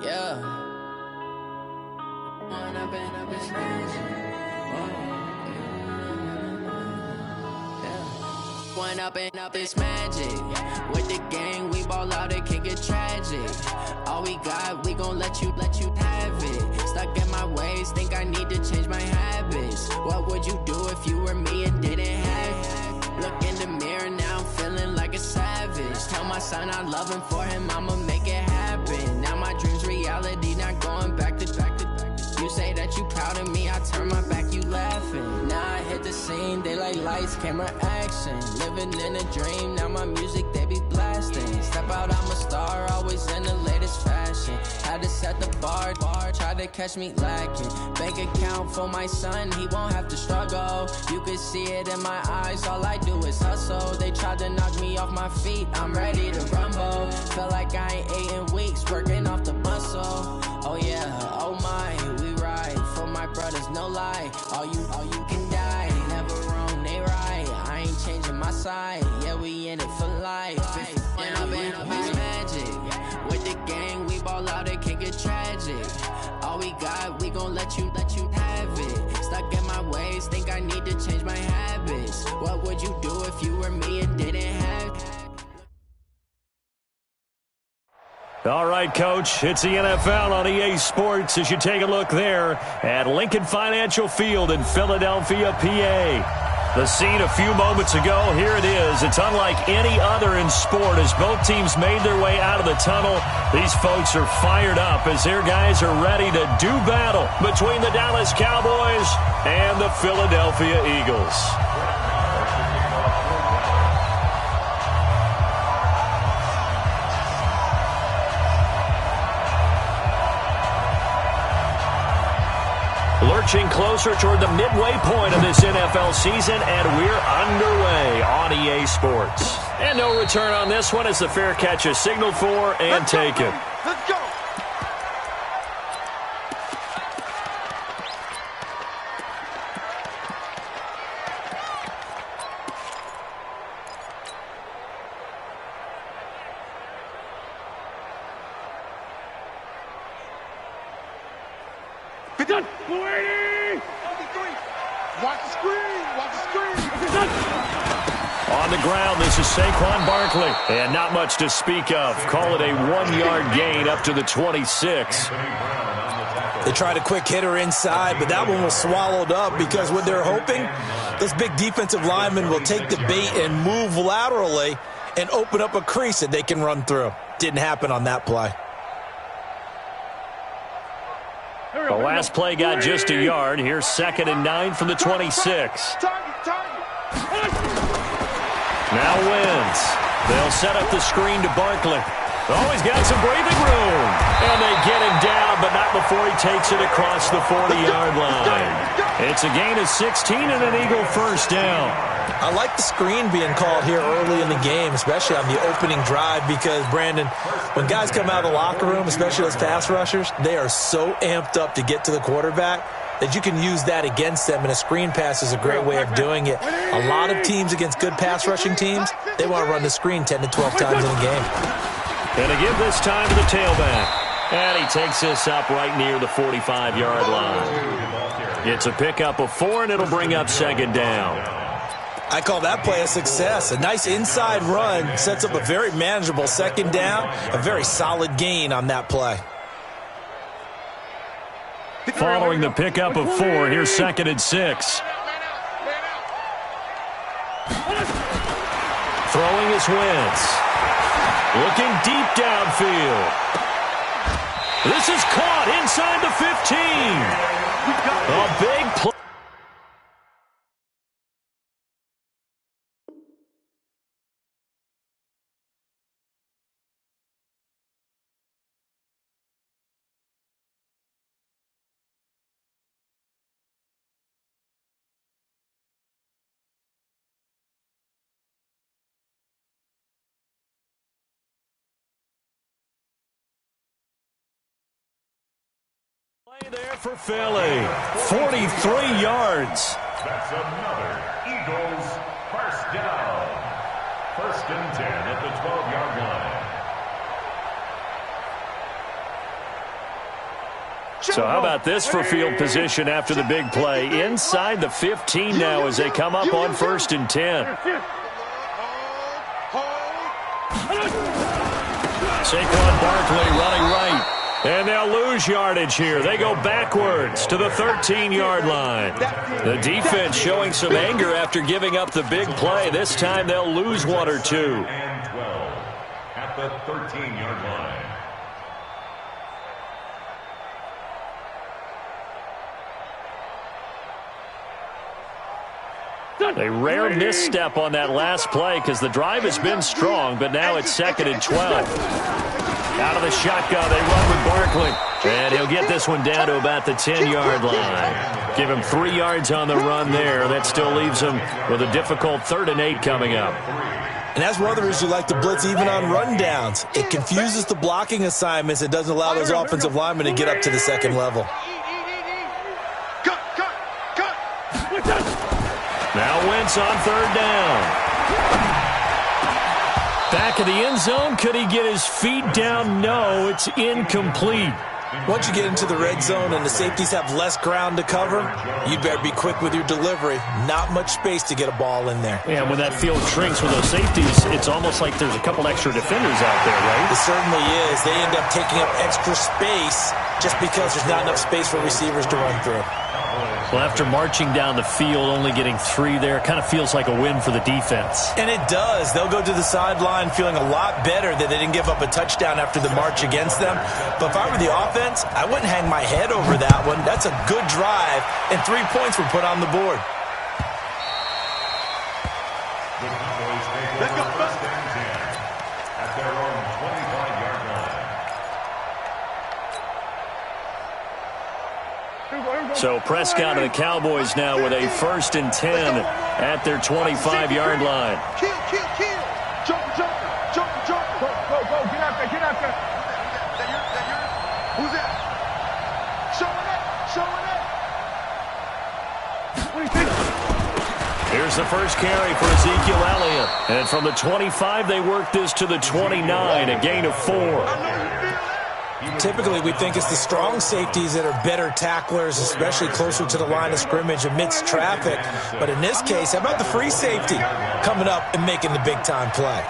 Yeah. When I've been up this magic. When up this magic. With the gang, we ball out, it can get tragic. All we got, we gon' let you have it. Stuck in my ways, think I need to change my habits. What would you do if you were me and didn't have it? Look in the mirror, now I'm feeling like a savage. Tell my son I love him, for him I'ma make it happen. Now my dream's reality, not going back to. You say that you proud of me, I turn my back, you laughing. Now I hit the scene, they like lights, camera, action. Living in a dream, now my music, they be blasting. Step out, I'm a star, always in the latest fashion. Had to set the bar, try to catch me lacking. Bank account for my son, he won't have to struggle. You can see it in my eyes, all I do is hustle. They tried to knock me off my feet, I'm ready to rumble. Felt like I ain't ate in weeks, working off the muscle. Oh yeah, oh my, we ride for my brothers, no lie. All you can die, never wrong, they right. I ain't changing my side, yeah, we in it for life. When I've been up this magic. With the gang, we ball out, it can get tragic. All we got, we gon' let you have it. Stuck in my ways, think I need to change my habits. What would you do if you were me and didn't have it? All right, Coach, it's the NFL on EA Sports as you take a look there at Lincoln Financial Field in Philadelphia, PA. The scene a few moments ago, here it is. It's unlike any other in sport as both teams made their way out of the tunnel. These folks are fired up as their guys are ready to do battle between the Dallas Cowboys and the Philadelphia Eagles. Lurching closer toward the midway point of this NFL season, and we're underway on EA Sports. And no return on this one as the fair catch is signaled for and taken. Let's go. Watch the screen. On the ground, this is Saquon Barkley. And not much to speak of. Call it a 1-yard gain up to the 26. They tried a quick hitter inside, but that one was swallowed up because what they're hoping, this big defensive lineman will take the bait and move laterally and open up a crease that they can run through. Didn't happen on that play. The last play got just a yard. Here's 2nd and 9 from the 26. Now wins. They'll set up the screen to Barkley. Oh, he's got some breathing room. And they get him down, but not before he takes it across the 40-yard line. It's a gain of 16 and an Eagle first down. I like the screen being called here early in the game, especially on the opening drive, because, Brandon, when guys come out of the locker room, especially those pass rushers, they are so amped up to get to the quarterback that you can use that against them, and a screen pass is a great way of doing it. A lot of teams against good pass rushing teams, they want to run the screen 10 to 12 times in a game. And to give this time to the tailback. And he takes this up right near the 45-yard line. It's a pickup of 4, and it'll bring up 2nd down. I call that play a success. A nice inside run sets up a very manageable 2nd down, a very solid gain on that play. Following the pickup of 4, here's 2nd and 6. Throwing his Wentz. Looking deep downfield. This is caught inside the 15. A big play. There for Philly. 43 yards. That's another Eagles first down. 1st and 10 at the 12-yard line. So how about this for field position after the big play? Inside the 15 now as they come up on 1st and 10. Saquon Barkley running right. And they'll lose yardage here. They go backwards to the 13-yard line. The defense showing some anger after giving up the big play. This time they'll lose 1 or 2. And 12 at the 13-yard line. A rare misstep on that last play because the drive has been strong, but now it's 2nd and 12. Out of the shotgun, they run with Barkley. And he'll get this one down to about the 10-yard line. Give him 3 yards on the run there. That still leaves him with a difficult 3rd and 8 coming up. And that's one of the reasons you like to blitz even on rundowns. It confuses the blocking assignments. It doesn't allow those offensive linemen to get up to the 2nd level. Now Wentz on 3rd down. Back of the end zone. Could he get his feet down? No, it's incomplete. Once you get into the red zone and the safeties have less ground to cover, you better be quick with your delivery. Not much space to get a ball in there. Yeah, when that field shrinks with those safeties, it's almost like there's a couple extra defenders out there, right? It certainly is. They end up taking up extra space just because there's not enough space for receivers to run through. Well, after marching down the field, only getting 3 there, kind of feels like a win for the defense. And it does. They'll go to the sideline feeling a lot better that they didn't give up a touchdown after the march against them. But if I were the offense, I wouldn't hang my head over that one. That's a good drive, and 3 points were put on the board. The Cowboys take over 1st and 10 at their own 25-yard line. So Prescott and the Cowboys now with a 1st and 10 at their 25-yard line. Kill. Jump. Go. Get out there. That yours? Who's that? Showing it. Here's the first carry for Ezekiel Elliott. And from the 25, they work this to the 29, a gain of 4. Typically, we think it's the strong safeties that are better tacklers, especially closer to the line of scrimmage amidst traffic. But in this case, how about the free safety coming up and making the big-time play?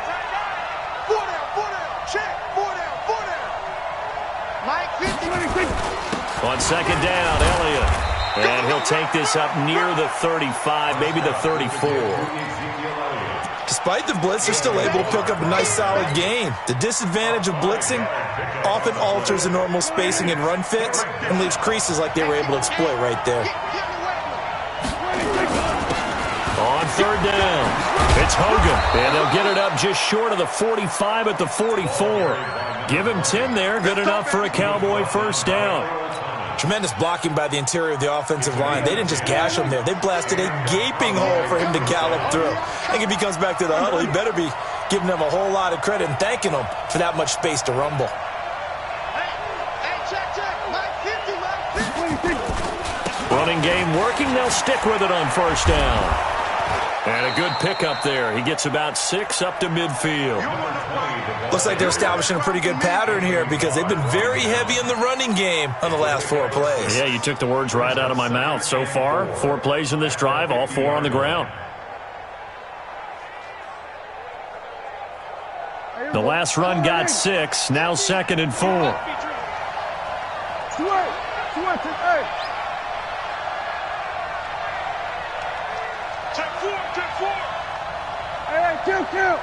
4 down. Check. 4 down. Mike 50. On 2nd down, Elliott. And he'll take this up near the 35, maybe the 34. Despite the blitz, they're still able to pick up a nice, solid gain. The disadvantage of blitzing often alters the normal spacing and run fits and leaves creases like they were able to exploit right there. On 3rd down, it's Hogan. And they'll get it up just short of the 45 at the 44. Give him 10 there. Good enough for a Cowboy 1st down. Tremendous blocking by the interior of the offensive line. They didn't just gash him there. They blasted a gaping hole for him to gallop through. I think if he comes back to the huddle, he better be giving them a whole lot of credit and thanking them for that much space to rumble. Running game working. They'll stick with it on 1st down. And a good pickup there. He gets about 6 up to midfield. Looks like they're establishing a pretty good pattern here because they've been very heavy in the running game on the last 4 plays. Yeah, you took the words right out of my mouth. So far, 4 plays in this drive, all 4 on the ground. The last run got 6. Now 2nd and 4. Kill.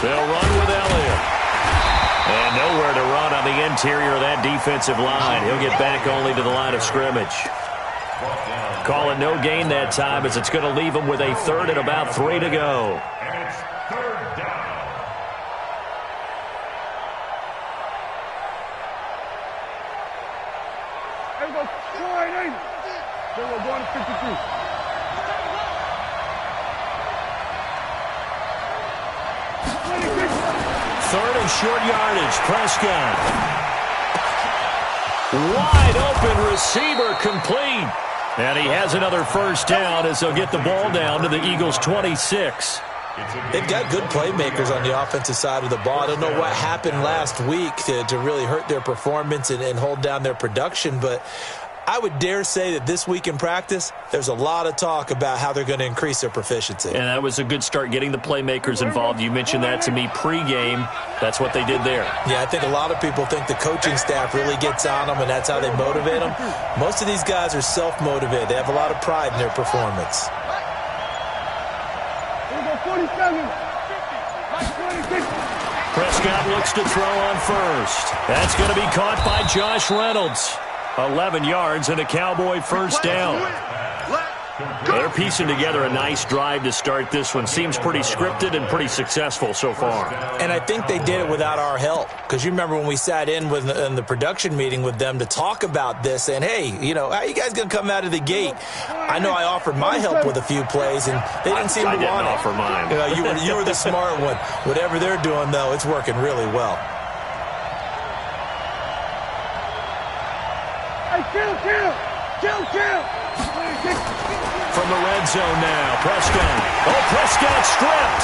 They'll run with Elliott. And nowhere to run on the interior of that defensive line. He'll get back only to the line of scrimmage. Call it no gain that time as it's going to leave him with a 3rd and about 3 to go. And it's 3rd down. Then we're going to 52. Third and short yardage. Prescott. Wide open receiver complete. And he has another 1st down as they'll get the ball down to the Eagles' 26. They've got good playmakers on the offensive side of the ball. I don't know what happened last week to really hurt their performance and hold down their production, but I would dare say that this week in practice, there's a lot of talk about how they're going to increase their proficiency. And that was a good start, getting the playmakers involved. You mentioned that to me pregame. That's what they did there. Yeah, I think a lot of people think the coaching staff really gets on them, and that's how they motivate them. Most of these guys are self-motivated. They have a lot of pride in their performance. 47. Prescott looks to throw on first. That's going to be caught by Josh Reynolds. 11 yards and a Cowboy first down. They're piecing together a nice drive to start this one. Seems pretty scripted and pretty successful so far. And I think they did it without our help. Because you remember when we sat in the production meeting with them to talk about this, and hey, you know, how you guys going to come out of the gate? I know I offered my help with a few plays, and they didn't seem to want it. I didn't offer mine. You know, you were the smart one. Whatever they're doing, though, it's working really well. Kill. From the red zone now, Prescott. Oh, Prescott stripped.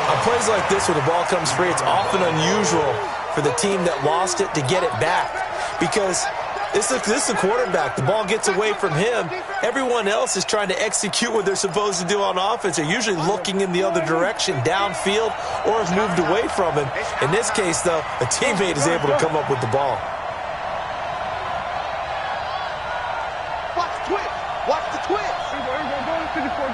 On plays like this where the ball comes free, it's often unusual for the team that lost it to get it back. Because this is the quarterback. The ball gets away from him. Everyone else is trying to execute what they're supposed to do on offense. They're usually looking in the other direction, downfield, or have moved away from him. In this case, though, a teammate is able to come up with the ball. Watch the twist. Go to 54.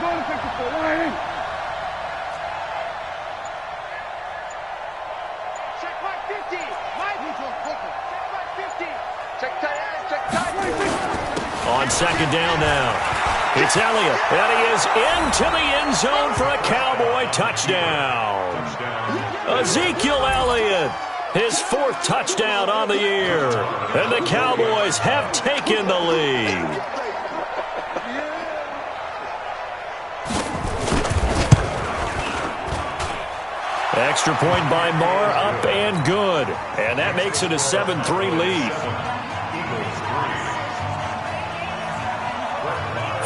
Check my 50. Check my 50. Check tight end. On second down now, it's Elliott, and he is into the end zone for a Cowboy touchdown. Ezekiel Elliott, his fourth touchdown on the year, and the Cowboys have taken the lead. Extra point by Marr, up and good. And that makes it a 7-3 lead.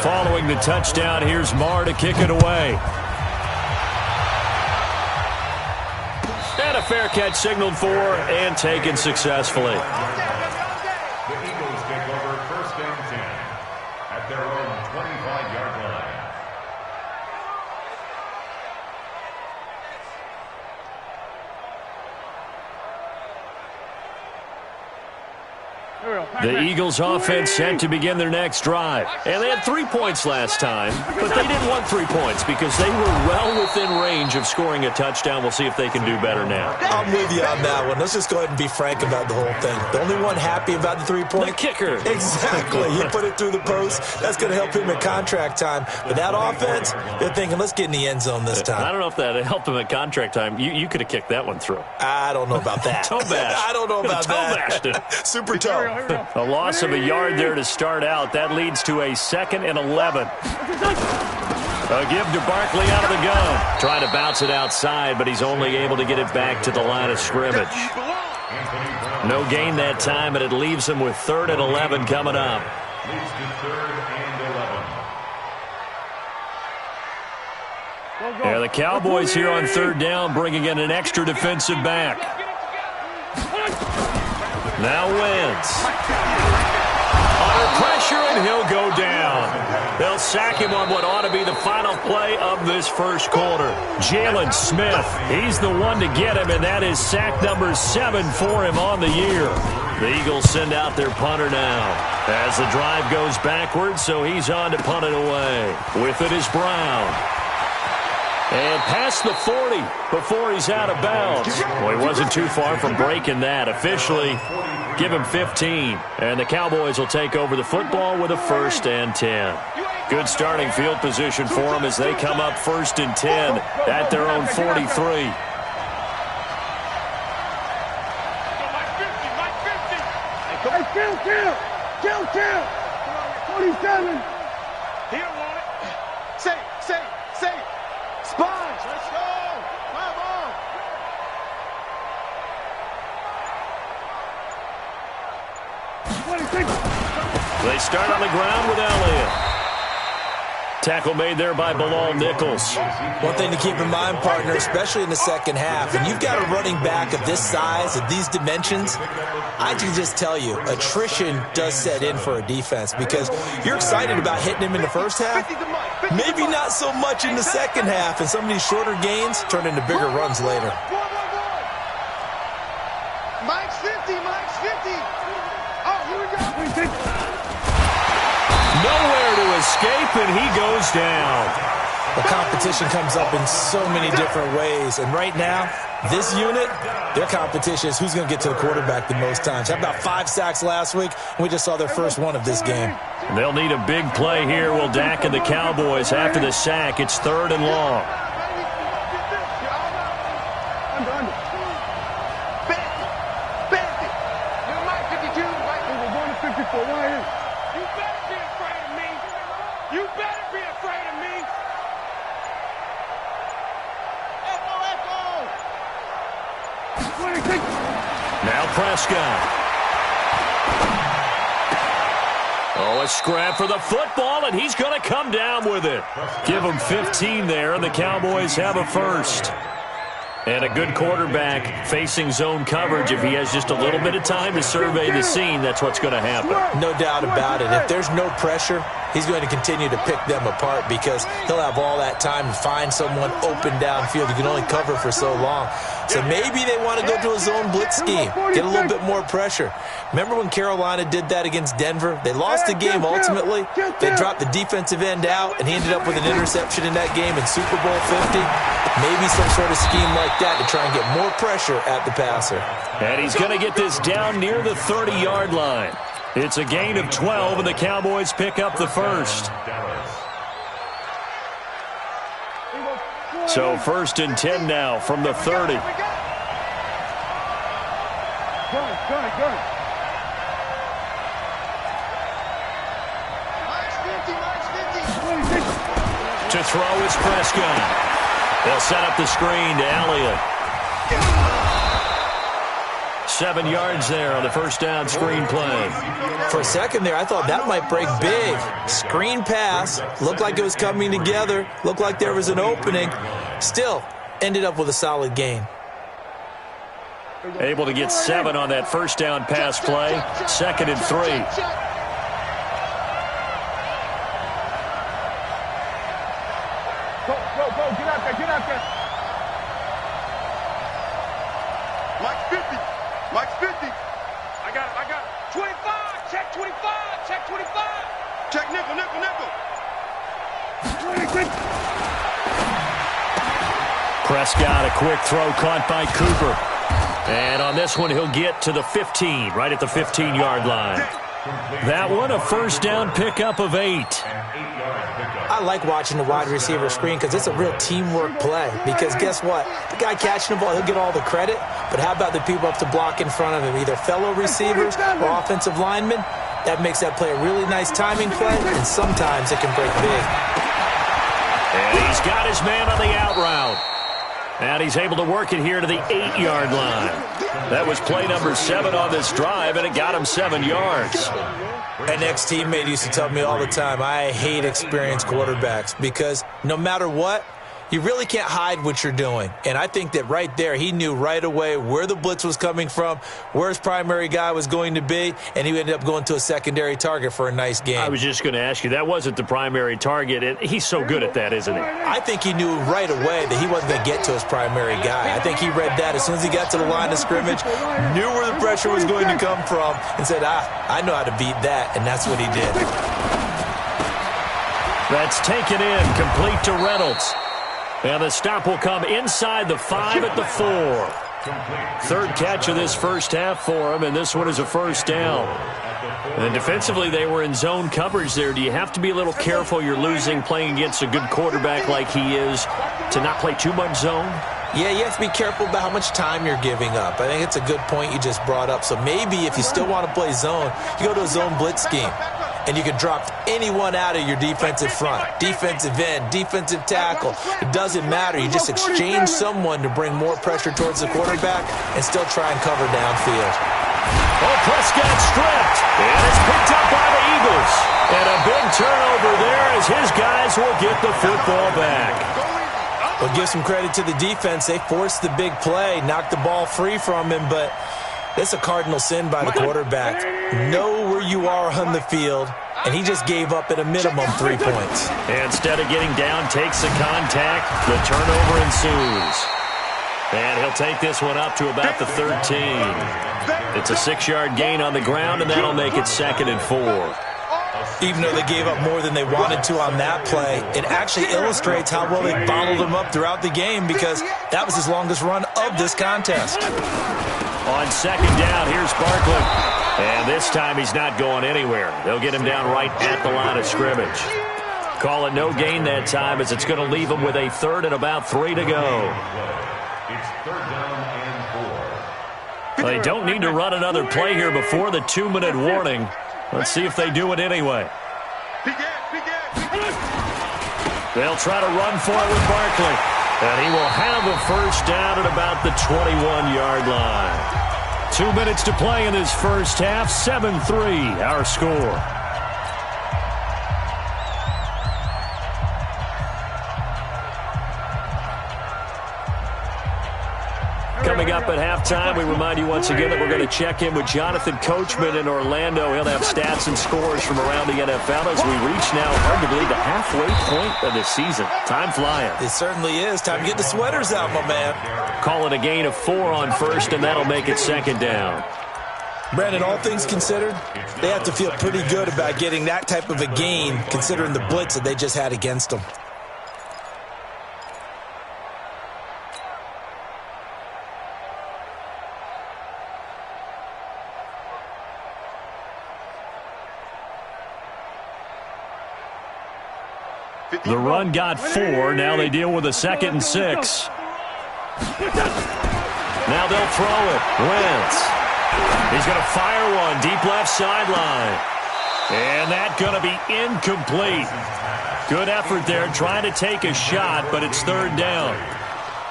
Following the touchdown, here's Marr to kick it away. And a fair catch signaled for and taken successfully. The Eagles take over first and 10 at their own 25-yard line. The Eagles offense set to begin their next drive. And they had 3 points last time, but they didn't want 3 points because they were well within range of scoring a touchdown. We'll see if they can do better now. I'm with you on that one. Let's just go ahead and be frank about the whole thing. The only one happy about the 3-point? The kicker. Exactly. He put it through the post. That's going to help him at contract time. But that offense, they're thinking, let's get in the end zone this time. I don't know if that helped him at contract time. You could have kicked that one through. I don't know about that. Toe bash. I don't know about that. Toe bashed it. Super toe. A loss of a yard there to start out. That leads to a 2nd and 11. A give to Barkley out of the gun. Trying to bounce it outside, but he's only able to get it back to the line of scrimmage. No gain that time, and it leaves him with 3rd and 11 coming up. Leads to 3rd and 11. Yeah, the Cowboys here on 3rd down, bringing in an extra defensive back. Now Wentz. Under pressure, and he'll go down. They'll sack him on what ought to be the final play of this first quarter. Jalen Smith, he's the one to get him, and that is sack number 7 for him on the year. The Eagles send out their punter now as the drive goes backwards, so he's on to punt it away. With it is Brown. And past the 40 before he's out of bounds. Well, he wasn't too far from breaking that. Officially, give him 15. And the Cowboys will take over the football with a 1st and 10. Good starting field position for them as they come up 1st and 10 at their own 43. Kill. 47. Here, want it. Say. Sponge, let's go. Come on. They start on the ground with Elliott. Tackle made there by Bilal Nichols. One thing to keep in mind, partner, especially in the second half, and you've got a running back of this size, of these dimensions, I can just tell you, attrition does set in for a defense because you're excited about hitting him in the first half, maybe not so much in the second half, and some of these shorter gains turn into bigger runs later. Mike's 50, Mike's 50. Oh, here we go. Nowhere to escape, and he goes down. The competition comes up in so many different ways, and right now, this unit, their competition is who's going to get to the quarterback the most times. How about 5 sacks last week? We just saw their first one of this game. They'll need a big play here, will Dak and the Cowboys after the sack. It's 3rd and long. Now Prescott. Oh, a scrap for the football, and he's going to come down with it. Give him 15 there, and the Cowboys have a first. And a good quarterback facing zone coverage. If he has just a little bit of time to survey the scene, that's what's going to happen. No doubt about it. If there's no pressure, he's going to continue to pick them apart because he'll have all that time to find someone open downfield. You can only cover for so long. So maybe they want to go to a zone blitz scheme, get a little bit more pressure. Remember when Carolina did that against Denver? They lost the game ultimately. They dropped the defensive end out, and he ended up with an interception in that game in Super Bowl 50. Maybe some sort of scheme like that to try and get more pressure at the passer. And he's going to get this down near the 30-yard line. It's a gain of 12, and the Cowboys pick up the first. So 1st and 10 now from the 30. Good. To throw is Prescott. They'll set up the screen to Elliott. 7 yards there on the first down screen play. For a second there, I thought that might break big. Screen pass. Looked like it was coming together. Looked like there was an opening. Still, ended up with a solid gain. Able to get 7 on that first down pass play. 2nd and 3. Go, get out there. Mike's 50. Mike's 50. I got it. 25. Check 25. Check 25. Check nickel. 26. Prescott, a quick throw caught by Cooper. And on this one, he'll get to the 15, right at the 15-yard line. That one, a first down pickup of 8. I like watching the wide receiver screen because it's a real teamwork play. Because guess what? The guy catching the ball, he'll get all the credit. But how about the people up to block in front of him? Either fellow receivers or offensive linemen. That makes that play a really nice timing play, and sometimes it can break big. And he's got his man on the out route. And he's able to work it here to the 8-yard line. That was play number 7 on this drive, and it got him 7 yards. An ex-teammate used to tell me all the time, I hate experienced quarterbacks because no matter what, you really can't hide what you're doing. And I think that right there, he knew right away where the blitz was coming from, where his primary guy was going to be, and he ended up going to a secondary target for a nice game. I was just going to ask you, that wasn't the primary target. And he's so good at that, isn't he? I think he knew right away that he wasn't going to get to his primary guy. I think he read that as soon as he got to the line of scrimmage, knew where the pressure was going to come from, and said, I know how to beat that, and that's what he did. That's taken in, complete to Reynolds. And the stop will come inside the 5 at the 4. 3rd catch of this first half for him, and this one is a first down. And defensively, they were in zone coverage there. Do you have to be a little careful you're losing playing against a good quarterback like he is to not play too much zone? Yeah, you have to be careful about how much time you're giving up. I think it's a good point you just brought up. So maybe if you still want to play zone, you go to a zone blitz scheme. And you can drop anyone out of your defensive front, defensive end, defensive tackle. It doesn't matter. You just exchange someone to bring more pressure towards the quarterback and still try and cover downfield. Oh, Prescott stripped. And it's picked up by the Eagles. And a big turnover there as his guys will get the football back. Well, give some credit to the defense. They forced the big play, knocked the ball free from him, but it's a cardinal sin by the quarterback. Know where you are on the field, and he just gave up at a minimum 3 points. Instead of getting down, takes the contact. The turnover ensues. And he'll take this one up to about the 13. It's a 6-yard gain on the ground, and that'll make it 2nd and 4. Even though they gave up more than they wanted to on that play, it actually illustrates how well they bottled him up throughout the game because that was his longest run of this contest. On 2nd down, here's Barkley. And this time he's not going anywhere. They'll get him down right at the line of scrimmage. Call it no gain that time as it's going to leave him with a 3rd and about 3 to go. It's 3rd down and 4. They don't need to run another play here before the 2-minute warning. Let's see if they do it anyway. They'll try to run for it with Barkley. And he will have a 1st down at about the 21-yard line. 2 minutes to play in this first half. 7-3 our score. Coming up at halftime, we remind you once again that we're going to check in with Jonathan Coachman in Orlando. He'll have stats and scores from around the NFL as we reach now, hard to believe, the halfway point of the season. Time flying. It certainly is. Time to get the sweaters out, my man. Call it a gain of 4 on 1st, and that'll make it 2nd down. Brandon, all things considered, they have to feel pretty good about getting that type of a gain considering the blitz that they just had against them. The run got 4. Now they deal with a 2nd and 6. Now they'll throw it. Wentz. He's going to fire one deep left sideline. And that's going to be incomplete. Good effort there trying to take a shot, but it's 3rd down.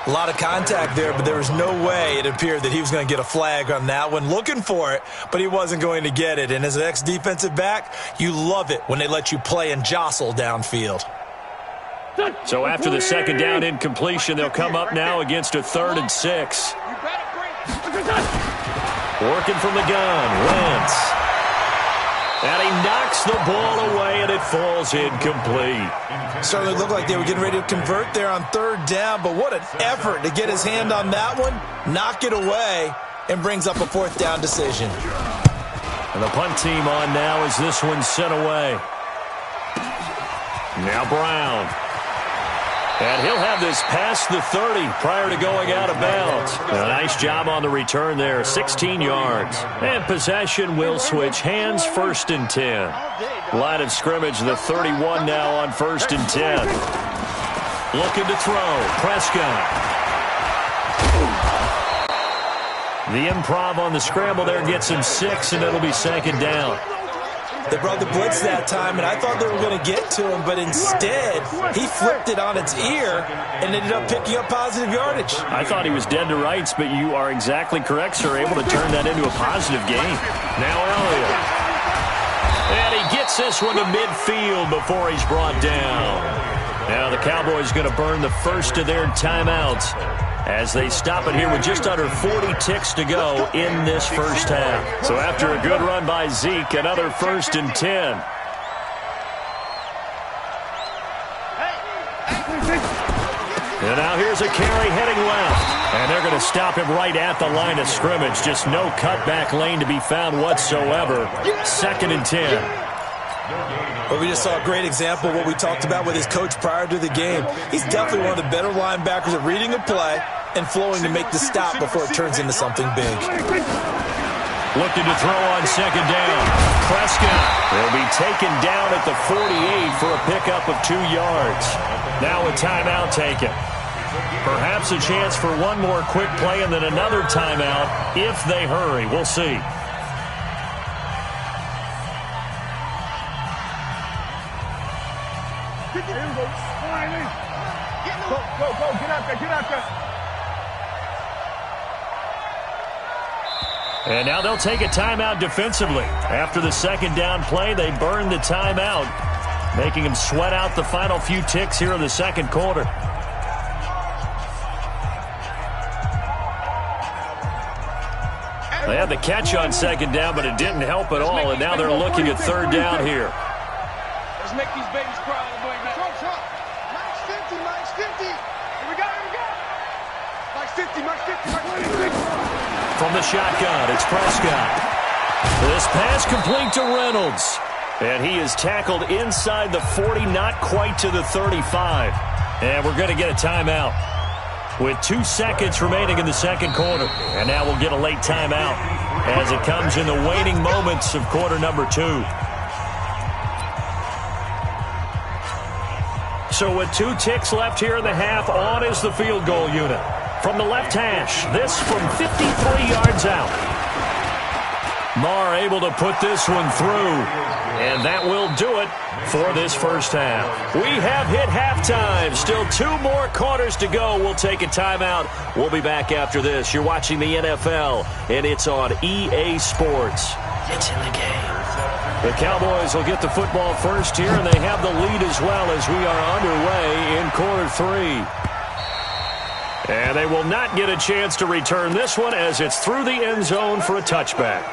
A lot of contact there, but there was no way it appeared that he was going to get a flag on that one. Looking for it, but he wasn't going to get it. And as an ex-defensive back, you love it when they let you play and jostle downfield. So after the 2nd down incompletion, they'll come up now against a 3rd and 6. Working from the gun, Wentz. And he knocks the ball away, and it falls incomplete. Certainly looked like they were getting ready to convert there on 3rd down, but what an effort to get his hand on that one, knock it away, and brings up a 4th down decision. And the punt team on now as this one's sent away. Now Brown. And he'll have this past the 30 prior to going out of bounds. A nice job on the return there, 16 yards. And possession will switch hands, 1st and 10. Line of scrimmage, the 31 now on 1st and 10. Looking to throw, Prescott. The improv on the scramble there gets him 6, and it'll be 2nd down. They brought the blitz that time, and I thought they were going to get to him, but instead, he flipped it on its ear and ended up picking up positive yardage. I thought he was dead to rights, but you are exactly correct, sir. Able to turn that into a positive gain. Now Elliott. And he gets this one to midfield before he's brought down. Now the Cowboys going to burn the first of their timeouts as they stop it here with just under 40 ticks to go in this first half. So after a good run by Zeke, another 1st and 10. And now here's a carry heading left. And they're going to stop him right at the line of scrimmage. Just no cutback lane to be found whatsoever. 2nd and 10. Well, we just saw a great example of what we talked about with his coach prior to the game. He's definitely one of the better linebackers at reading a play and flowing to make the stop before it turns into something big. Looking to throw on 2nd down. Prescott will be taken down at the 48 for a pickup of 2 yards. Now a timeout taken. Perhaps a chance for one more quick play and then another timeout if they hurry. We'll see. Go, get out there. And now they'll take a timeout defensively. After the second down play, they burn the timeout, making them sweat out the final few ticks here in the second quarter. They had the catch on second down, but it didn't help at all, and now they're looking at third down here. Let's make these babies cry. Max 50, Max 50. Here we go, here we go. Max 50, Max 50, Max 50. From the shotgun, it's Prescott. This pass complete to Reynolds. And he is tackled inside the 40, not quite to the 35. And we're going to get a timeout with 2 seconds remaining in the second quarter. And now we'll get a late timeout as it comes in the waning moments of quarter number 2. So with 2 ticks left here in the half, on is the field goal unit. From the left hash, this from 53 yards out. Marr able to put this one through, and that will do it for this first half. We have hit halftime. Still 2 more quarters to go. We'll take a timeout. We'll be back after this. You're watching the NFL, and it's on EA Sports. It's in the game. The Cowboys will get the football first here, and they have the lead as well as we are underway in quarter 3. And they will not get a chance to return this one as it's through the end zone for a touchback.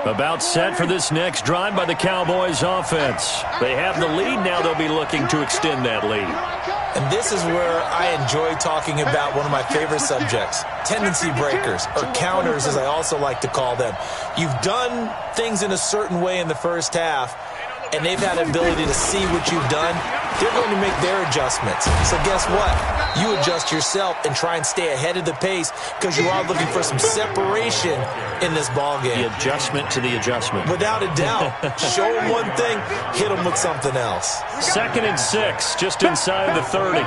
About set for this next drive by the Cowboys offense. They have the lead. Now they'll be looking to extend that lead. And this is where I enjoy talking about one of my favorite subjects, tendency breakers, or counters as I also like to call them. You've done things in a certain way in the first half, and they've had an ability to see what you've done. They're going to make their adjustments. So guess what? You adjust yourself and try and stay ahead of the pace because you are looking for some separation in this ball game. The adjustment to the adjustment. Without a doubt. Show them one thing, hit them with something else. 2nd and 6, just inside the 30.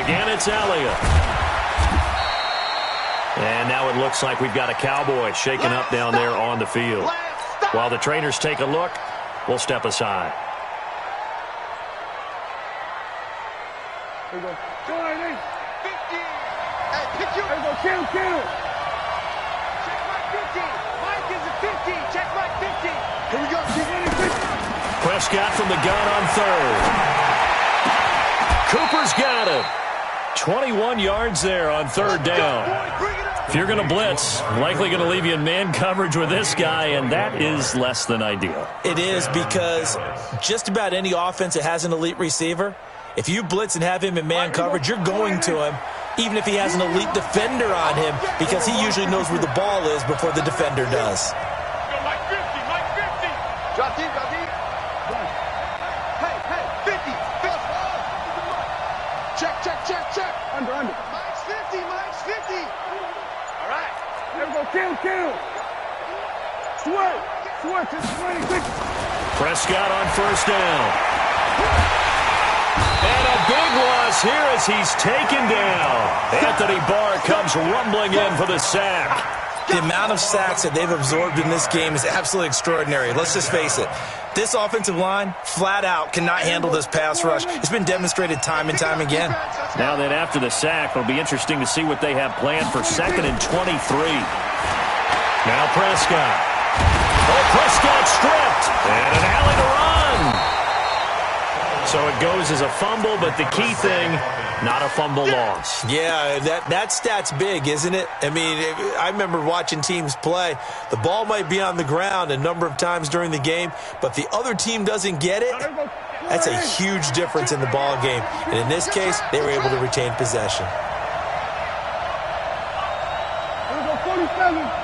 Again, it's Elliott. And now it looks like we've got a Cowboy shaken up down there on the field. While the trainers take a look, we'll step aside. Here we go. 50. Hey, pick you. Here we go. Kill. Check my 50. Mike is a 50. Check my 50. Here we go. Prescott from the gun on third. Cooper's got him. 21 yards there on third down. If you're going to blitz, likely going to leave you in man coverage with this guy, and that is less than ideal. It is, because just about any offense that has an elite receiver, if you blitz and have him in man coverage, you're going to him, even if he has an elite defender on him, because he usually knows where the ball is before the defender does. Mike 50. Drop deep. Hey, 50. Check. Under. Mike's 50. All right. Here we go. Kill. Switch. It's 26. Prescott on first down. And a big loss here as he's taken down. Anthony Barr comes rumbling in for the sack. The amount of sacks that they've absorbed in this game is absolutely extraordinary. Let's just face it. This offensive line, flat out, cannot handle this pass rush. It's been demonstrated time and time again. Now then, after the sack, it'll be interesting to see what they have planned for 2nd and 23. Now Prescott. Oh, Prescott stripped. And an alley to run. So it goes as a fumble, but the key thing, not a fumble loss. Yeah, that stat's big, isn't it? I mean, I remember watching teams play. The ball might be on the ground a number of times during the game, but the other team doesn't get it. That's a huge difference in the ball game. And in this case, they were able to retain possession. Here we go, 47.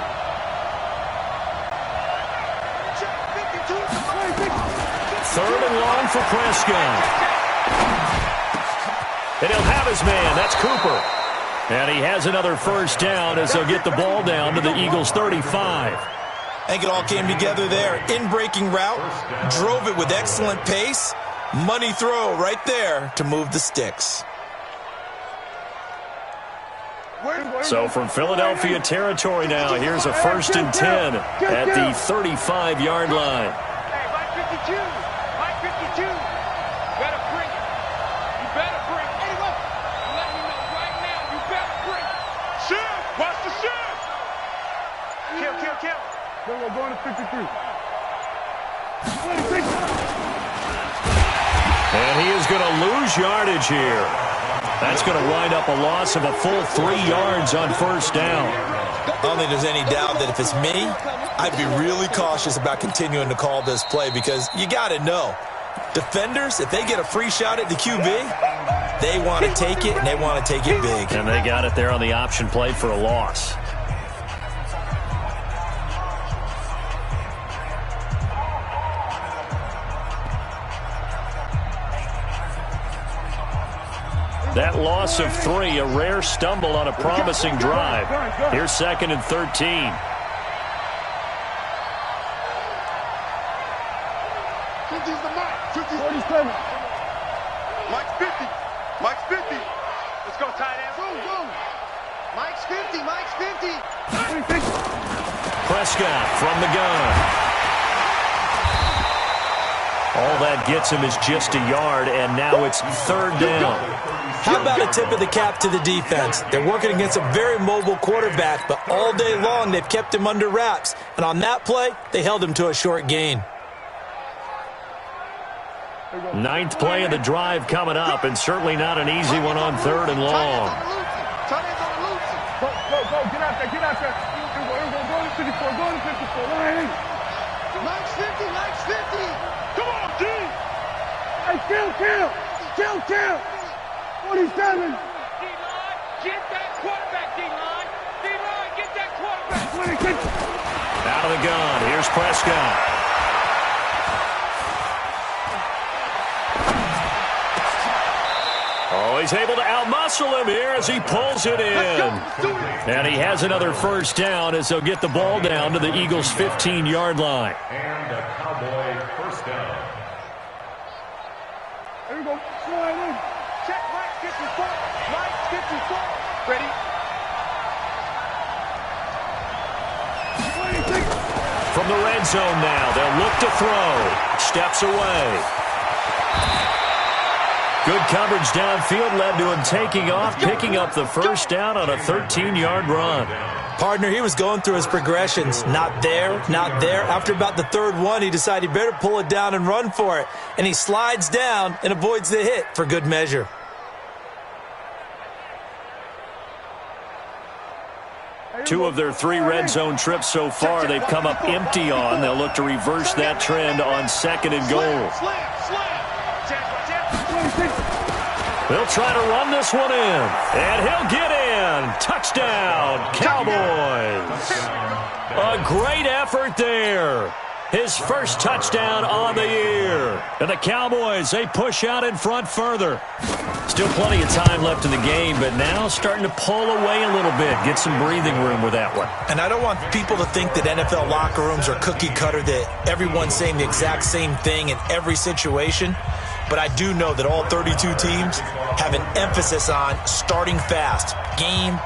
Third and long for Prescott. And he'll have his man. That's Cooper. And he has another first down as they'll get the ball down to the Eagles' 35. I think it all came together there. In-breaking route, drove it with excellent pace. Money throw right there to move the sticks. So from Philadelphia territory now, here's a 1st and 10 at the 35-yard line. Hey, Mike 52. Mike 52. You better bring it. You better bring it. I'm letting you know right now, you better bring it. Shift. Watch the shift. Kill. We're going to 53. And he is going to lose yardage here. That's going to wind up a loss of a full 3 yards on 1st down. I don't think there's any doubt that if it's me, I'd be really cautious about continuing to call this play because you got to know, defenders, if they get a free shot at the QB, they want to take it, and they want to take it big. And they got it there on the option play for a loss. That loss of 3, a rare stumble on a promising drive. Here's 2nd and 13. 50's the Mike. 50's 47. Mike's 50. Mike's 50. Let's go, tight end. Boom. Mike's 50. Mike's 50. Prescott from the gun. All that gets him is just a yard, and now it's 3rd down. How about a tip of the cap to the defense? They're working against a very mobile quarterback, but all day long they've kept him under wraps. And on that play, they held him to a short gain. 9th play of the drive coming up, and certainly not an easy one on 3rd and long. Go. Get out there. Go to 54. Go to 54. Mike's 50. Come on, D. Hey, kill. 47. D-line, get that quarterback, D-line. D-line, get that quarterback. Out of the gun. Here's Prescott. Oh, he's able to outmuscle him here as he pulls it in. And he has another 1st down as they'll get the ball down to the Eagles' 15-yard line. And a Cowboy 1st down. There we go. Slide in. Check Mike 54. Mike 54. Ready? From the red zone now, they'll look to throw. Steps away. Good coverage downfield led to him taking off, picking up the 1st down on a 13-yard run. Partner, he was going through his progressions. Not there. After about the 3rd one, he decided he better pull it down and run for it. And he slides down and avoids the hit for good measure. Two of their 3 red zone trips so far, they've come up empty on. They'll look to reverse that trend on 2nd and goal. They'll try to run this one in, and he'll get in. Touchdown, Cowboys. A great effort there. His 1st touchdown on the year. And the Cowboys, they push out in front further. Still plenty of time left in the game, but now starting to pull away a little bit. Get some breathing room with that one. And I don't want people to think that NFL locker rooms are cookie cutter, that everyone's saying the exact same thing in every situation. But I do know that all 32 teams have an emphasis on starting fast. Game,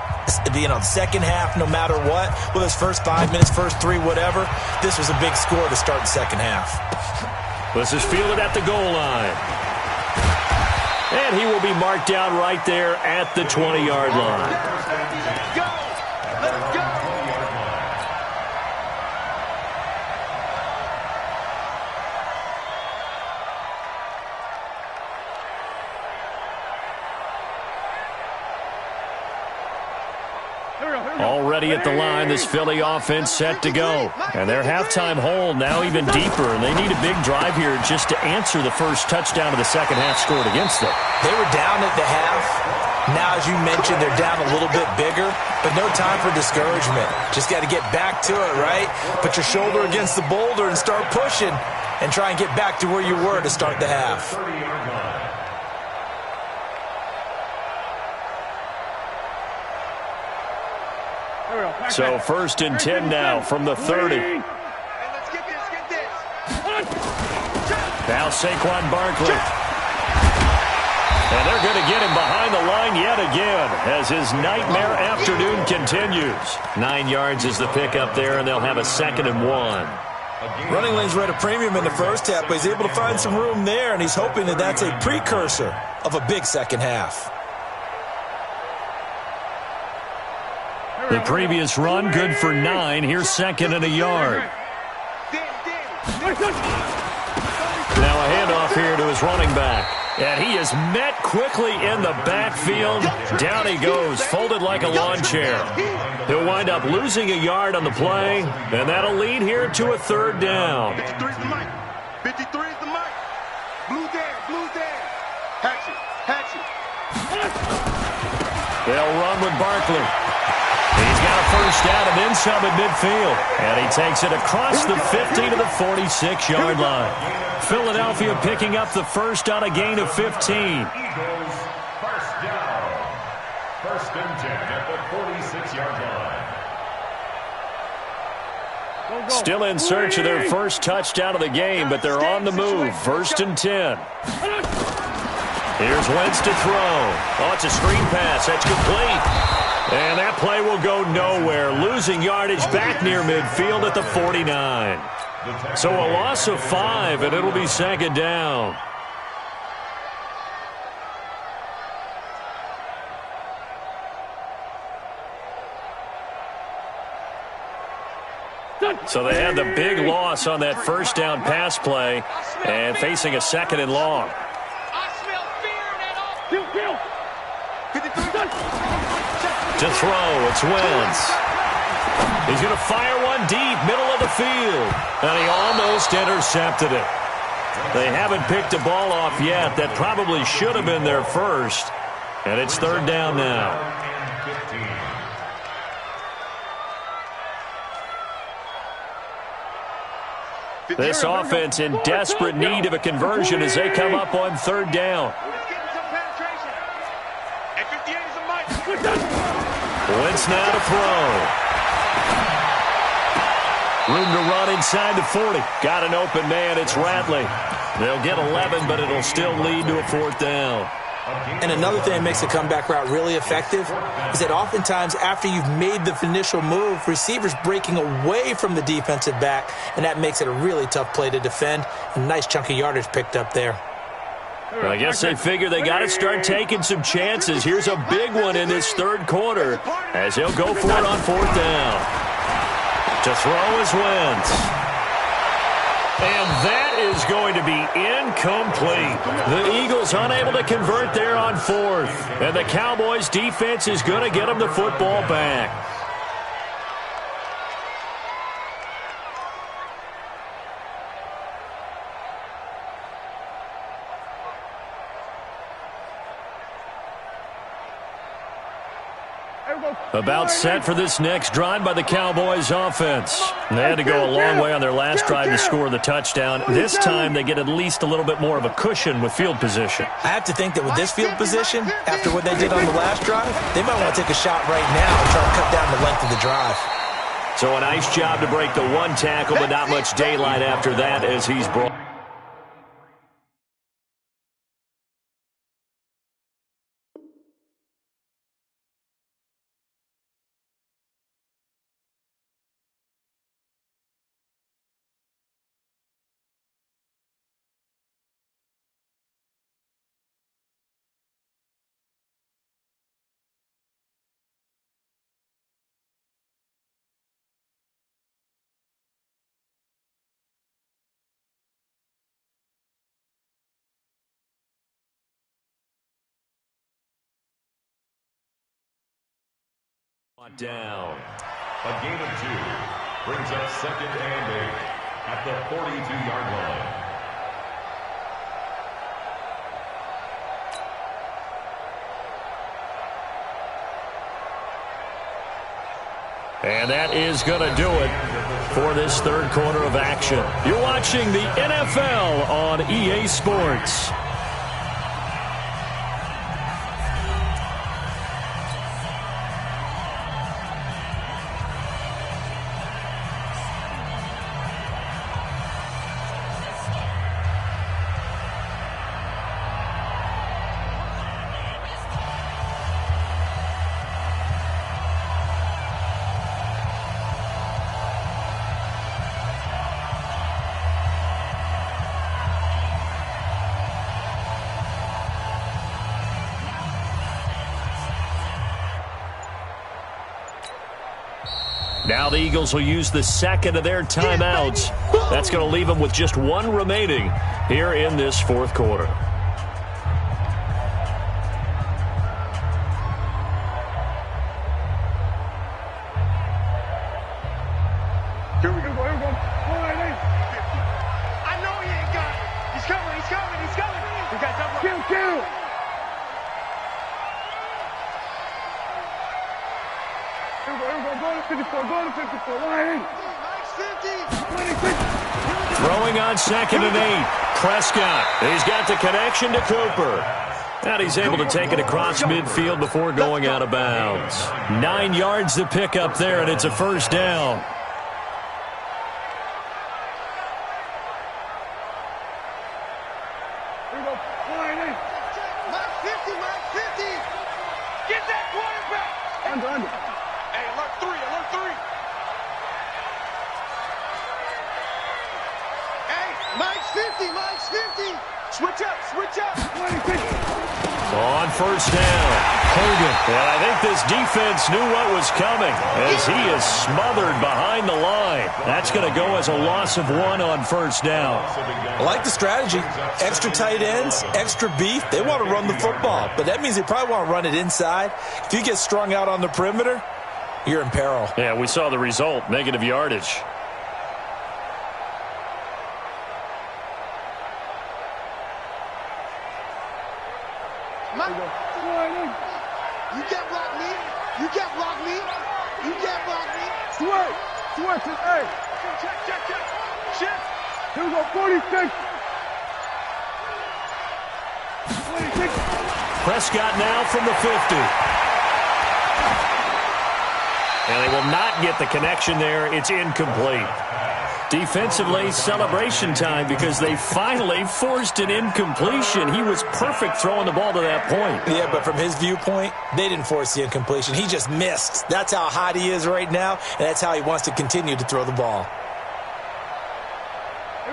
second half, no matter what. Whether it's first 5 minutes, first 3, whatever. This was a big score to start the second half. This is fielded at the goal line. And he will be marked down right there at the 20-yard line. Let's go. Already at the line, this Philly offense set to go. And their halftime hole now even deeper, and they need a big drive here just to answer the 1st touchdown of the second half scored against them. They were down at the half. Now, as you mentioned, they're down a little bit bigger, but no time for discouragement. Just got to get back to it, right? Put your shoulder against the boulder and start pushing and try and get back to where you were to start the half. So 1st and 10 now from the 30. Hey, let's get this. Now Saquon Barkley. And they're going to get him behind the line yet again as his nightmare afternoon continues. 9 yards is the pickup there, and they'll have a 2nd and 1. Running lanes were at a premium in the first half, but he's able to find some room there, and he's hoping that that's a precursor of a big second half. The previous run, good for 9. Here's 2nd and a yard. Now a handoff here to his running back. And he is met quickly in the backfield. Down he goes, folded like a lawn chair. He'll wind up losing a yard on the play, and that'll lead here to a 3rd down. 53 is the mic. 53 is the mic. Blue's there. Hatch it. They'll run with Barkley. He's got a 1st down and then some at midfield. And he takes it across the 50 to the 46-yard line. Philadelphia picking up the 1st on a gain of 15. Eagles, 1st down. 1st and 10 at the 46-yard line. Still in search of their 1st touchdown of the game, but they're on the move. 1st and 10. Here's Wentz to throw. Oh, it's a screen pass. That's complete. And that play will go nowhere. Losing yardage back near midfield at the 49. So a loss of 5, and it'll be 2nd down. So they had the big loss on that 1st down pass play and facing a 2nd and long. To throw, it's Wentz. He's going to fire one deep, middle of the field. And he almost intercepted it. They haven't picked a ball off yet. That probably should have been their 1st. And it's 3rd down now. This offense in desperate need of a conversion as they come up on 3rd down. Wentz now to throw. Room to run inside the 40. Got an open man. It's Radley. They'll get 11, but it'll still lead to a 4th down. And another thing that makes the comeback route really effective is that oftentimes after you've made the initial move, receivers breaking away from the defensive back, and that makes it a really tough play to defend. A nice chunk of yardage picked up there. I guess they figure they got to start taking some chances. Here's a big one in this 3rd quarter as he'll go for it on 4th down. To throw is Wentz. And that is going to be incomplete. The Eagles unable to convert there on 4th. And the Cowboys defense is going to get them the football back. About set for this next drive by the Cowboys offense. They had to go a long way on their last drive to score the touchdown. This time they get at least a little bit more of a cushion with field position. I have to think that with this field position, after what they did on the last drive, they might want to take a shot right now and try to cut down the length of the drive. So a nice job to break the 1 tackle, but not much daylight after that as he's brought. Down. A gain of 2 brings up 2nd and 8 at the 42-yard line. And that is going to do it for this 3rd quarter of action. You're watching the NFL on EA Sports. Now the Eagles will use the second of their timeouts. That's going to leave them with just one remaining here in this fourth quarter. Here we go. I know he ain't got it. He's coming. We got double. Kill. Go to 54. Line. Throwing on 2nd and 8. Prescott. He's got the connection to Cooper. And he's able to take it across midfield before going out of bounds. 9 yards to pick up there, and it's a first down. Get that quarterback. Under. Hey, alert 3. Hey, Mike's 50. Switch up. On first down, Hogan. And I think this defense knew what was coming as he is smothered behind the line. That's going to go as a loss of 1 on first down. I like the strategy. Extra tight ends, extra beef. They want to run the football, but that means they probably want to run it inside. If you get strung out on the perimeter, you're in peril. Yeah, we saw the result, negative yardage. You can't block me. Switch it, hey. Check. Shift. Here we go, 46. Prescott now from the 50. And they will not get the connection there. It's incomplete. Defensively, celebration time because they finally forced an incompletion. He was perfect throwing the ball to that point. Yeah, but from his viewpoint, they didn't force the incompletion. He just missed. That's how hot he is right now, and that's how he wants to continue to throw the ball.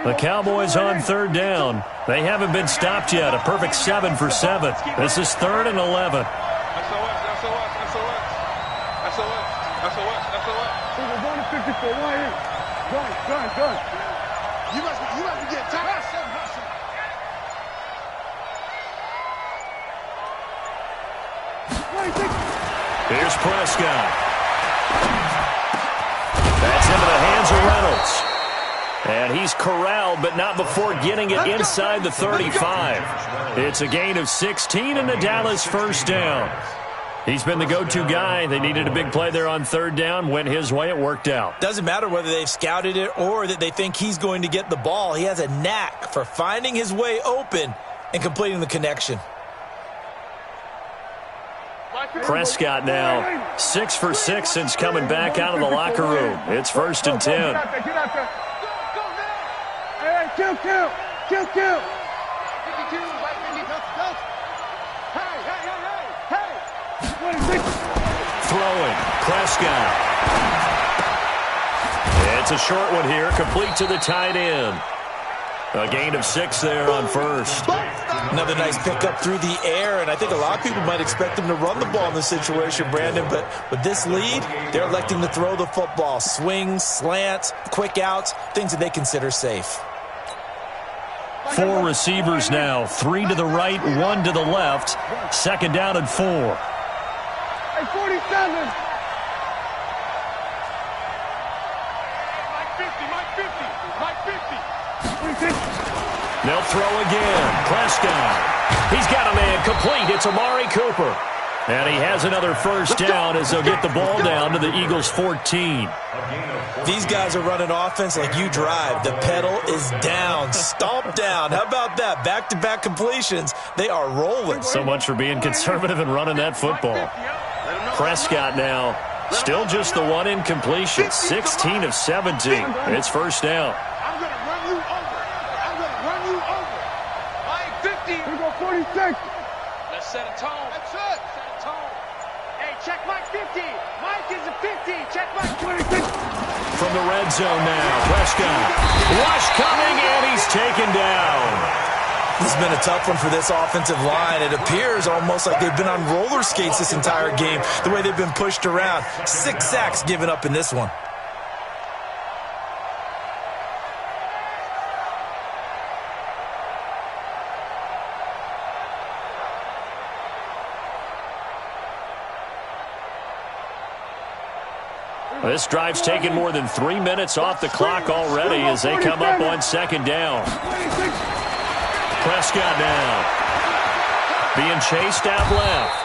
The Cowboys on third down. They haven't been stopped yet. A perfect 7 for 7. This is 3rd and 11. SOS. We're going to 54. Line. Done. You must be getting tired. Here's Prescott. That's into the hands of Reynolds. And he's corralled, but not before getting it inside the 35. It's a gain of 16 and the Dallas first down. He's been the go-to guy. They needed a big play there on third down. Went his way. It worked out. Doesn't matter whether they've scouted it or that they think he's going to get the ball. He has a knack for finding his way open and completing the connection. Prescott now 6 for 6 since coming back out of the locker room. It's 1st and 10. Get out there. Hey, kill. 52, Hey. Throwing. Prescott. It's a short one here. Complete to the tight end. A gain of 6 there on first. Another nice pickup through the air, and I think a lot of people might expect them to run the ball in this situation, Brandon, but with this lead, they're electing to throw the football. Swings, slants, quick outs, things that they consider safe. 4 receivers now. 3 to the right, 1 to the left. 2nd down and 4. Hey, 47. They'll throw again. Prescott. He's got a man complete. It's Amari Cooper. And he has another first down as they'll get the ball down to the Eagles' 14. These guys are running offense like you drive. The pedal is down. Stomp down. How about that? Back-to-back completions. They are rolling. So much for being conservative and running that football. Prescott now. Still just the one incompletion. 16 of 17. It's first down. I'm going to run you over. Mike 50. Here we go, 46. Let's set a tone. That's it. Set a tone. Hey, check Mike 50. Mike is a 50. Check Mike 26. From the red zone now. Prescott. Rush coming, and he's taken down. This has been a tough one for this offensive line. It appears almost like they've been on roller skates this entire game, the way they've been pushed around. 6 sacks given up in this one. This drive's taken more than 3 minutes off the clock already as they come up on second down. Prescott now being chased out left.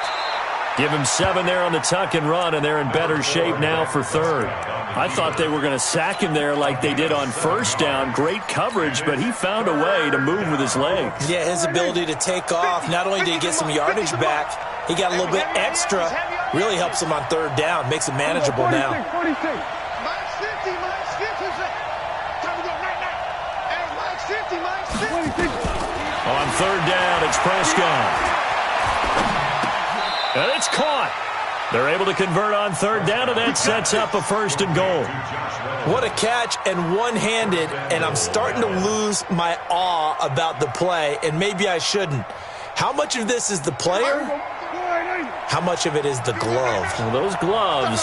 Give him 7 there on the tuck and run, and they're in better shape now for third. I thought they were going to sack him there like they did on first down. Great coverage, but he found a way to move with his legs. Yeah, his ability to take off, not only did he get some yardage back, he got a little bit extra. Really helps him on third down, makes it manageable now. Minus 50, minus 50. Time to go right now. Hey, minus 50, minus 50. On third down, it's Prescott. And it's caught. They're able to convert on third down, and that sets up a first and goal. What a catch, and one-handed, and I'm starting to lose my awe about the play, and maybe I shouldn't. How much of this is the player? How much of it is the glove? Well, those gloves,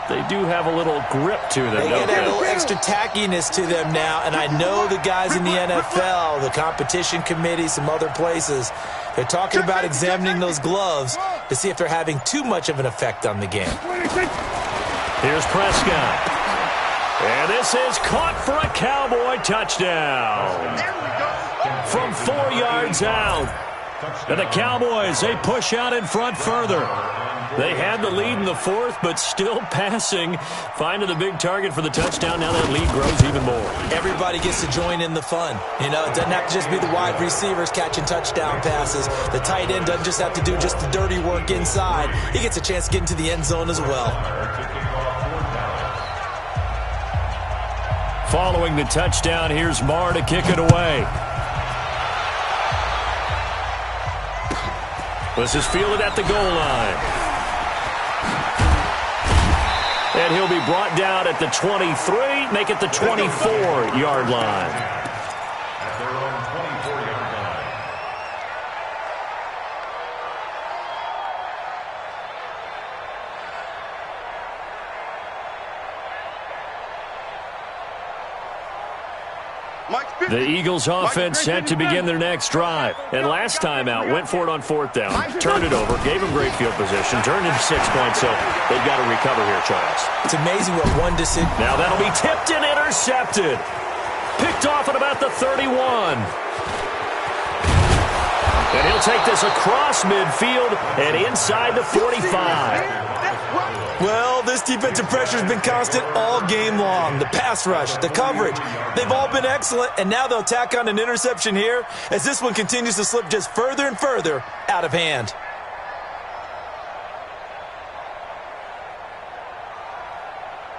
they do have a little grip to them, They don't get a they? little extra tackiness to them now, and I know the guys in the NFL, the competition committee, some other places, they're talking about examining those gloves to see if they're having too much of an effect on the game. Here's Prescott. And this is caught for a Cowboy touchdown. From 4 yards out. And the Cowboys, they push out in front further. They had the lead in the fourth, but still passing. Finding the big target for the touchdown. Now that lead grows even more. Everybody gets to join in the fun. You know, it doesn't have to just be the wide receivers catching touchdown passes. The tight end doesn't just have to do just the dirty work inside. He gets a chance to get into the end zone as well. Following the touchdown, here's Marr to kick it away. This is fielded at the goal line. And he'll be brought down at the 23, make it the 24-yard line. At their own 24-yard line. The Eagles offense set to begin their next drive. And last time out, went for it on fourth down, turned it over, gave them great field position, turned into 6 points, so they've got to recover here, Charles. It's amazing what one decision. Now that'll be tipped and intercepted. Picked off at about the 31. And he'll take this across midfield and inside the 45. Well, this defensive pressure has been constant all game long. The pass rush, the coverage, they've all been excellent, and now they'll tack on an interception here as this one continues to slip just further and further out of hand.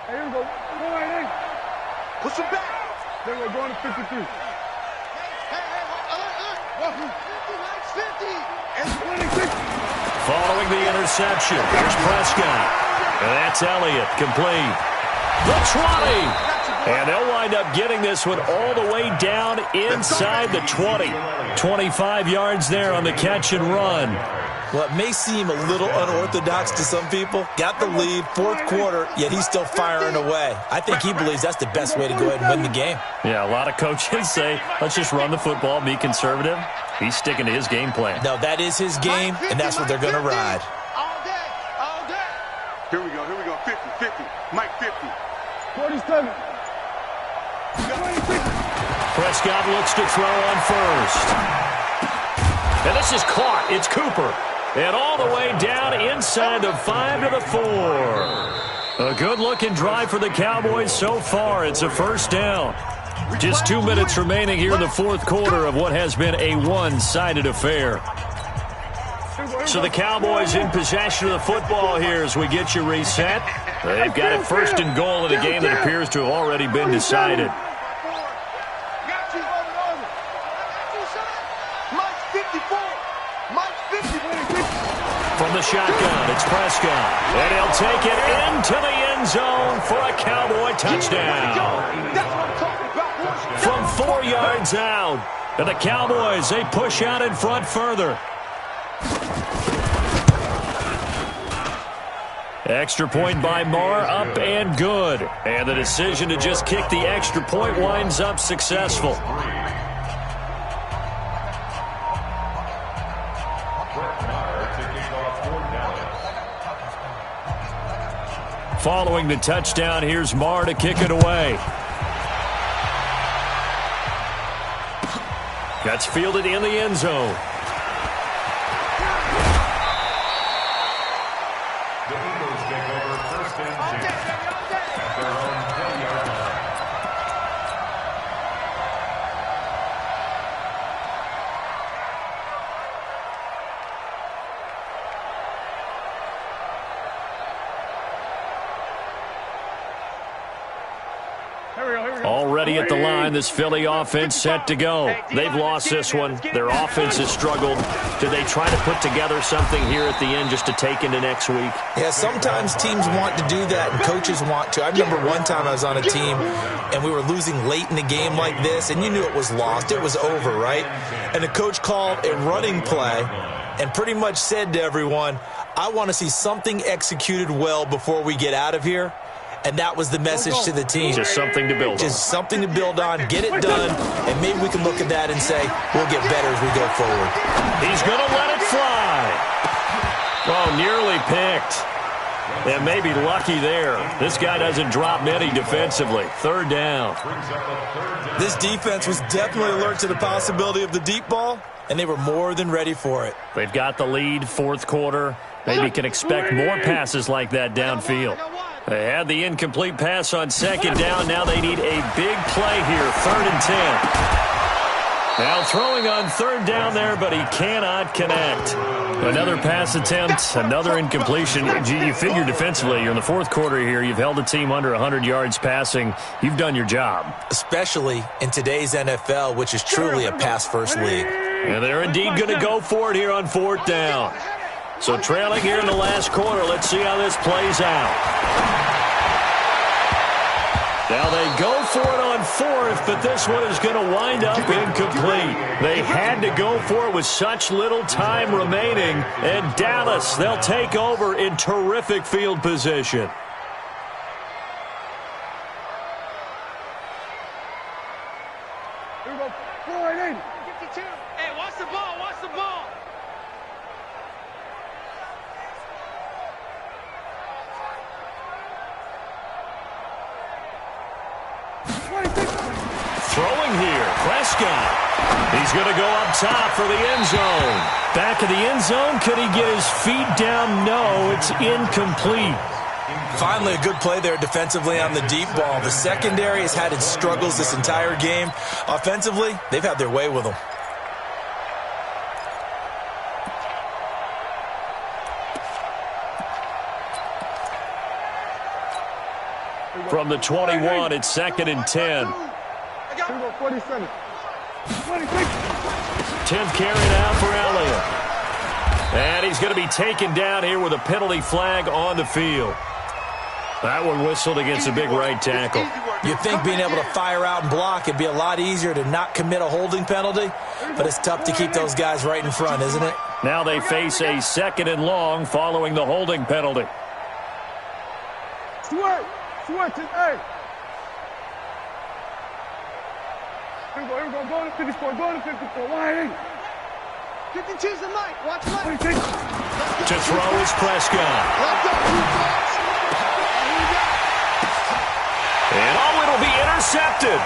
Hey, here we go. Go ahead, Push him back. There we go. Going to 52. Hey, look. 50, minus 50. And 26. Following the interception, here's Prescott. And that's Elliott, complete. The 20. And they'll wind up getting this one all the way down inside the 20. 25 yards there on the catch and run. Well, it may seem a little unorthodox to some people. Got the lead, fourth quarter, yet he's still firing away. I think he believes that's the best way to go ahead and win the game. Yeah, a lot of coaches say, let's just run the football, be conservative. He's sticking to his game plan. No, that is his game, and that's what they're going to ride. all day. Here we go. 50, Mike 50. 47. 26. Prescott looks to throw on first. And this is caught. It's Cooper. And all the way down inside the 5 to the 4. A good-looking drive for the Cowboys so far. It's a first down. Just 2 minutes remaining here in the fourth quarter of what has been a one-sided affair. So the Cowboys in possession of the football here as we get you reset. They've got it first and goal in a game that appears to have already been decided. From the shotgun, it's Prescott. And he'll take it into the end zone for a Cowboy touchdown. From 4 yards out. And the Cowboys, they push out in front further. Extra point by Marr, up and good. And the decision to just kick the extra point winds up successful. Following the touchdown, here's Marr to kick it away. That's fielded in the end zone. The Eagles take over first and 10 at their own 20-yard line. Already at the line, this Philly offense set to go. They've lost this one. Their offense has struggled. Do they try to put together something here at the end just to take into next week? Yeah, sometimes teams want to do that and coaches want to. I remember one time I was on a team and we were losing late in the game like this, and you knew it was lost. It was over, right? And the coach called a running play and pretty much said to everyone, I want to see something executed well before we get out of here. And that was the message to the team. Just something to build on. Just something to build on, get it done, and maybe we can look at that and say, we'll get better as we go forward. He's going to let it fly. Oh, nearly picked. And maybe lucky there. This guy doesn't drop many defensively. Third down. This defense was definitely alert to the possibility of the deep ball, and they were more than ready for it. They've got the lead, fourth quarter. Maybe can expect more passes like that downfield. They had the incomplete pass on second down. Now they need a big play here, 3rd and 10. Now throwing on third down there, but he cannot connect. Another pass attempt, another incompletion. You figure defensively, you're in the fourth quarter here. You've held a team under 100 yards passing. You've done your job. Especially in today's NFL, which is truly a pass-first league. And they're indeed going to go for it here on 4th down. So trailing here in the last quarter. Let's see how this plays out. Now they go for it on 4th, but this one is going to wind up incomplete. They had to go for it with such little time remaining. And Dallas, they'll take over in terrific field position. Here we go. 4-8. 52. Hey, watch the ball. Watch the ball. Throwing here, Prescott. He's going to go up top for the end zone. Back of the end zone, could he get his feet down? No, it's incomplete. Finally, a good play there defensively on the deep ball. The secondary has had its struggles this entire game. Offensively, they've had their way with them. From the 21, it's 2nd and 10. Here we go. 47. 26. 10th carry now for Elliott. And he's going to be taken down here with a penalty flag on the field. That one whistled against a big right tackle. You'd think being able to fire out and block, it'd be a lot easier to not commit a holding penalty, but it's tough to keep those guys right in front, isn't it? Now they face a 2nd and long following the holding penalty. Switch. Switch it. Hey. Here we go. Here we go. Go to 54. Go to 54. Why? 52's the mic. Watch Mike. 26. To throw is Prescott. And it'll be intercepted.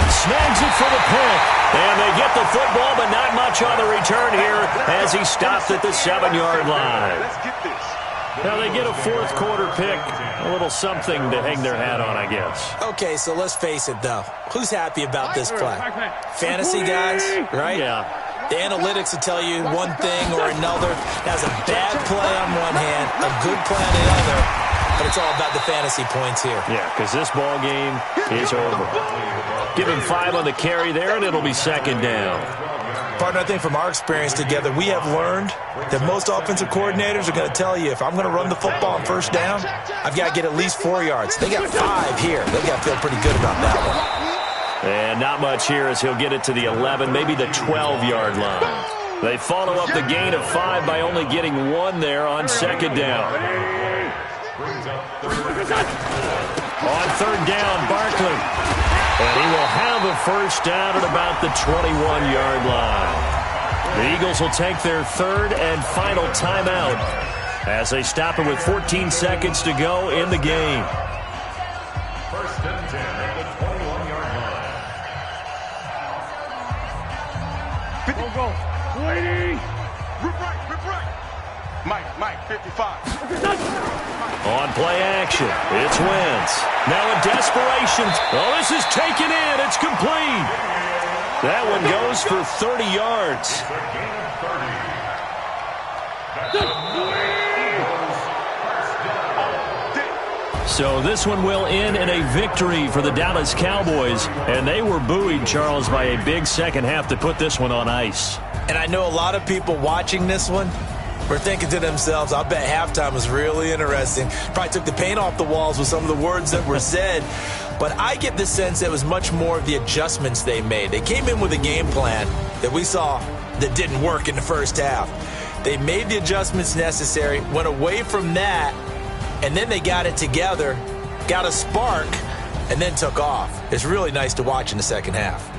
Snags it for the pick. And they get the football, but not much on the return here as he stopped at the 7-yard line. Let's get this. Now they get a fourth quarter pick. A little something to hang their hat on, I guess. Okay, so let's face it, though. Who's happy about this play? Fantasy guys, right? Yeah. The analytics will tell you one thing or another. That's a bad play on one hand, a good play on the other, but it's all about the fantasy points here. Yeah, because this ball game is over. Give him 5 on the carry there, and it'll be 2nd down. Partner, I think from our experience together, we have learned that most offensive coordinators are going to tell you, if I'm going to run the football on 1st down, I've got to get at least 4 yards. They got 5 here. They've got to feel pretty good about that one. And not much here as he'll get it to the 11, maybe the 12-yard line. They follow up the gain of 5 by only getting 1 there on 2nd down. On 3rd down, Barkley. And he will have a 1st down at about the 21-yard line. The Eagles will take their 3rd and final timeout as they stop it with 14 seconds to go in the game. First and 10 at the 21-yard line. Go. Lady. Rip right. Mike, 55. On play action, it's Wentz. Now in desperation. Oh, this is taken in. It's complete. That one goes for 30 yards. It's a gain of 30. That's another Eagles first down. So this one will end in a victory for the Dallas Cowboys. And they were buoyed, Charles, by a big second half to put this one on ice. And I know a lot of people watching this one were thinking to themselves, I bet halftime was really interesting. Probably took the paint off the walls with some of the words that were said. But I get the sense that it was much more of the adjustments they made. They came in with a game plan that we saw that didn't work in the first half. They made the adjustments necessary, went away from that, and then they got it together, got a spark, and then took off. It's really nice to watch in the second half.